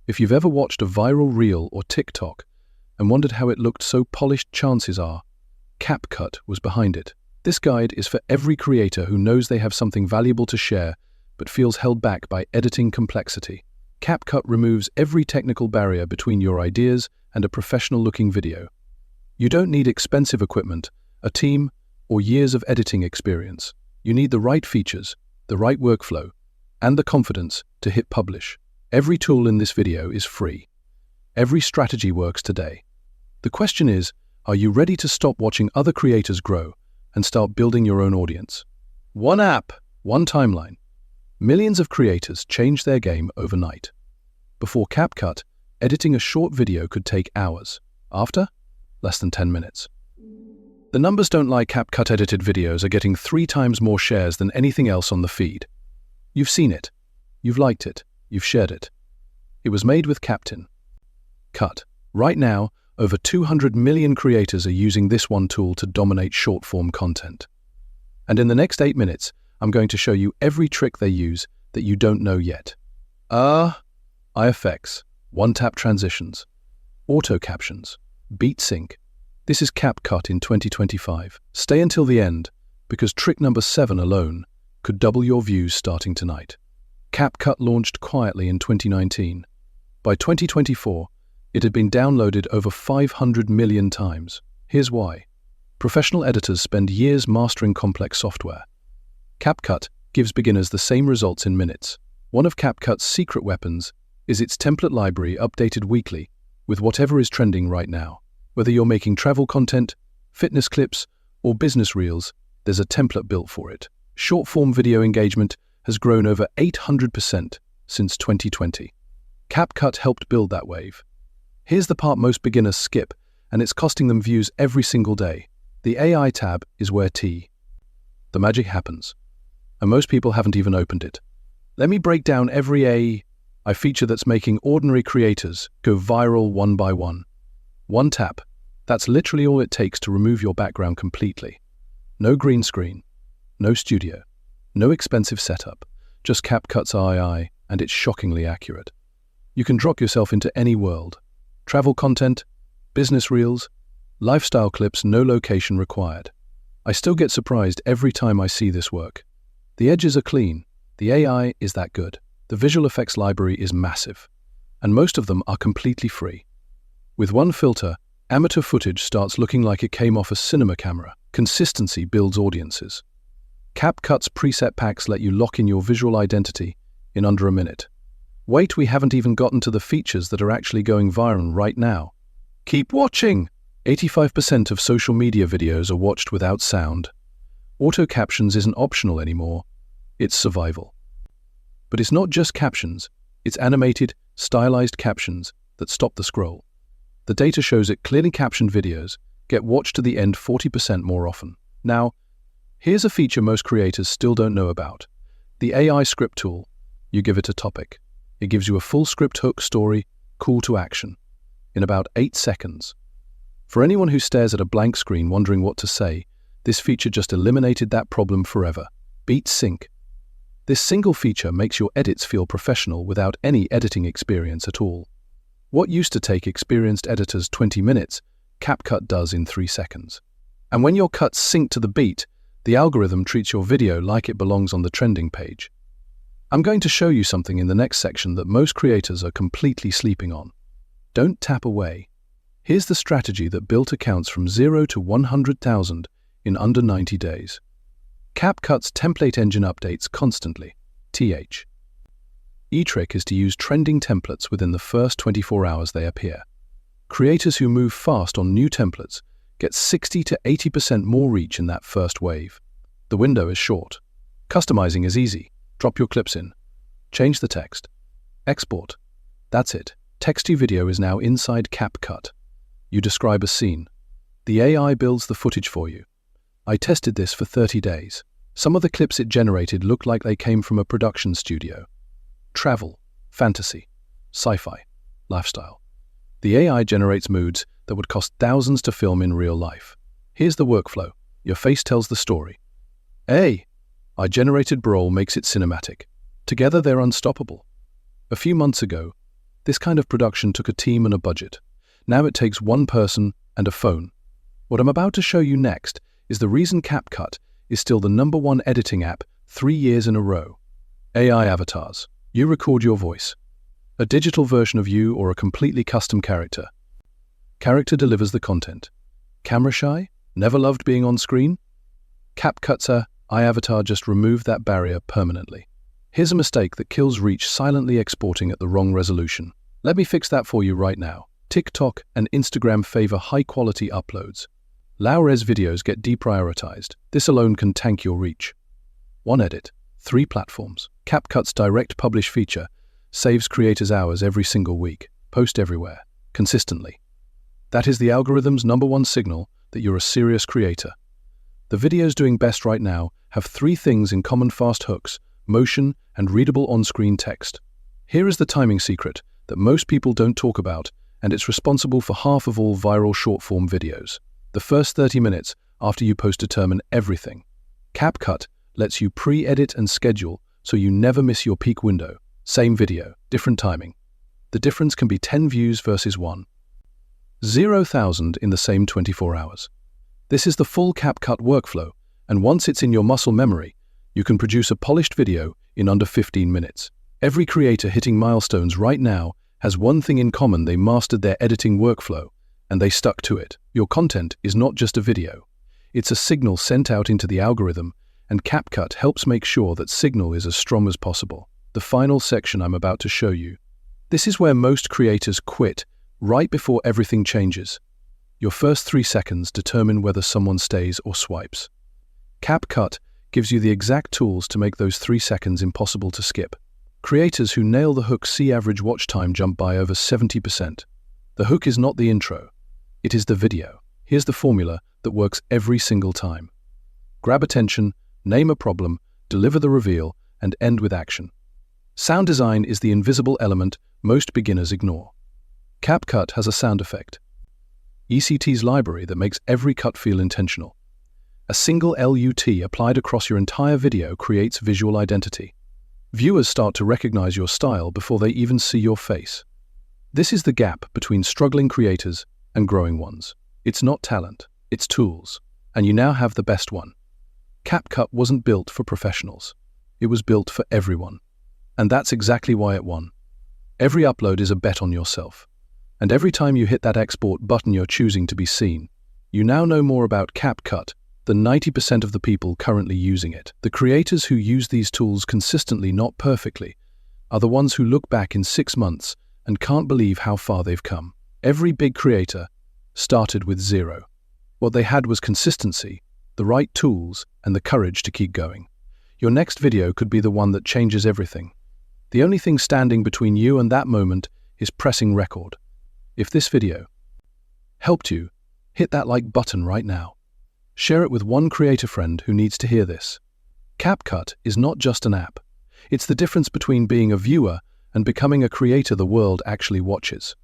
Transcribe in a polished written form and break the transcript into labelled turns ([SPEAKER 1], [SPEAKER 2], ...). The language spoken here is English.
[SPEAKER 1] If you've ever watched a viral reel or TikTok and wondered how it looked so polished, chances are CapCut was behind it. This guide is for every creator who knows they have something valuable to share but feels held back by editing complexity. CapCut removes every technical barrier between your ideas and a professional-looking video. You don't need expensive equipment, a team, or years of editing experience. You need the right features, the right workflow, and the confidence to hit publish. Every tool in this video is free. Every strategy works today. The question is, are you ready to stop watching other creators grow and start building your own audience? One app, one timeline. Millions of creators changed their game overnight. Before CapCut, editing a short video could take hours. After, less than 10 minutes. The numbers don't lie. CapCut edited videos are getting 3 times more shares than anything else on the feed. You've seen it. You've liked it. You've shared it. It was made with CapCut. Right now, over 200 million creators are using this one tool to dominate short-form content. And in the next 8 minutes, I'm going to show you every trick they use that you don't know yet. IFX, one-tap transitions, auto captions, beat sync. This is CapCut in 2025. Stay until the end, because trick number 7 alone could double your views starting tonight. CapCut launched quietly in 2019. By 2024, it had been downloaded over 500 million times. Here's why. Professional editors spend years mastering complex software. CapCut gives beginners the same results in minutes. One of CapCut's secret weapons is its template library, updated weekly with whatever is trending right now. Whether you're making travel content, fitness clips, or business reels, there's a template built for it. Short-form video engagement has grown over 800% since 2020. CapCut helped build that wave. Here's the part most beginners skip, and it's costing them views every single day. The AI tab is where the magic happens, and most people haven't even opened it. Let me break down every AI feature that's making ordinary creators go viral one by one. One tap. That's literally all it takes to remove your background completely. No green screen, no studio, no expensive setup, just CapCut's AI, and it's shockingly accurate. You can drop yourself into any world. Travel content, business reels, lifestyle clips, no location required. I still get surprised every time I see this work. The edges are clean. The AI is that good. The visual effects library is massive, and most of them are completely free. With one filter, amateur footage starts looking like it came off a cinema camera. Consistency builds audiences. CapCut's preset packs let you lock in your visual identity in under a minute. Wait, we haven't even gotten to the features that are actually going viral right now. Keep watching! 85% of social media videos are watched without sound. Auto captions isn't optional anymore. It's survival. But it's not just captions. It's animated, stylized captions that stop the scroll. The data shows it clearly captioned videos get watched to the end 40% more often. Now, here's a feature most creators still don't know about. The AI script tool. You give it a topic. It gives you a full script, hook, story, call to action in about 8 seconds. For anyone who stares at a blank screen wondering what to say, this feature just eliminated that problem forever. Beat sync. This single feature makes your edits feel professional without any editing experience at all. What used to take experienced editors 20 minutes, CapCut does in 3 seconds. And when your cuts sync to the beat, the algorithm treats your video like it belongs on the trending page. I'm going to show you something in the next section that most creators are completely sleeping on. Don't tap away. Here's the strategy that built accounts from 0 to 100,000 in under 90 days. CapCut's template engine updates constantly. E-trick is to use trending templates within the first 24 hours they appear. Creators who move fast on new templates get 60 to 80% more reach in that first wave. The window is short. Customizing is easy. Drop your clips in. Change the text. Export. That's it. Text-to-video is now inside CapCut. You describe a scene. The AI builds the footage for you. I tested this for 30 days. Some of the clips it generated looked like they came from a production studio. Travel, fantasy, sci-fi, lifestyle. The AI generates moods that would cost thousands to film in real life. Here's the workflow. Your face tells the story. I generated brawl makes it cinematic. Together they're unstoppable. A few months ago, This kind of production took a team and a budget. Now it takes one person and a phone. What I'm about to show you next is the reason CapCut is still the #1 editing app 3 years in a row. AI avatars. You record your voice. A digital version of you or a completely custom character. Character delivers the content. Camera shy? Never loved being on screen? CapCut's AI avatar just removed that barrier permanently. Here's a mistake that kills reach: silently exporting at the wrong resolution. Let me fix that for you right now. TikTok and Instagram favor high-quality uploads. Low-res videos get deprioritized. This alone can tank your reach. One edit, 3 platforms. CapCut's direct publish feature saves creators hours every single week. Post everywhere, consistently. That is the algorithm's #1 signal that you're a serious creator. The videos doing best right now have 3 things in common: fast hooks, motion, and readable on-screen text. Here is the timing secret that most people don't talk about, and it's responsible for half of all viral short-form videos. The first 30 minutes after you post determine everything. CapCut lets you pre-edit and schedule so you never miss your peak window. Same video, different timing. The difference can be 10 views versus 1. 0,000 in the same 24 hours. This is the full CapCut workflow, and once it's in your muscle memory, you can produce a polished video in under 15 minutes. Every creator hitting milestones right now has one thing in common: they mastered their editing workflow, and they stuck to it. Your content is not just a video. It's a signal sent out into the algorithm, and CapCut helps make sure that signal is as strong as possible. The final section I'm about to show you. This is where most creators quit, right before everything changes. Your first 3 seconds determine whether someone stays or swipes. CapCut gives you the exact tools to make those 3 seconds impossible to skip. Creators who nail the hook see average watch time jump by over 70%. The hook is not the intro. It is the video. Here's the formula that works every single time. Grab attention, name a problem, deliver the reveal, and end with action. Sound design is the invisible element most beginners ignore. CapCut has a sound effect. ECT's library that makes every cut feel intentional. A single LUT applied across your entire video creates visual identity. Viewers start to recognize your style before they even see your face. This is the gap between struggling creators and growing ones. It's not talent, it's tools. And you now have the best one. CapCut wasn't built for professionals. It was built for everyone. And that's exactly why it won. Every upload is a bet on yourself. And every time you hit that export button, you're choosing to be seen. You now know more about CapCut than 90% of the people currently using it. The creators who use these tools consistently, not perfectly, are the ones who look back in 6 months and can't believe how far they've come. Every big creator started with 0. What they had was consistency, the right tools, and the courage to keep going. Your next video could be the one that changes everything. The only thing standing between you and that moment is pressing record. If this video helped you, hit that like button right now. Share it with one creator friend who needs to hear this. CapCut is not just an app. It's the difference between being a viewer and becoming a creator the world actually watches.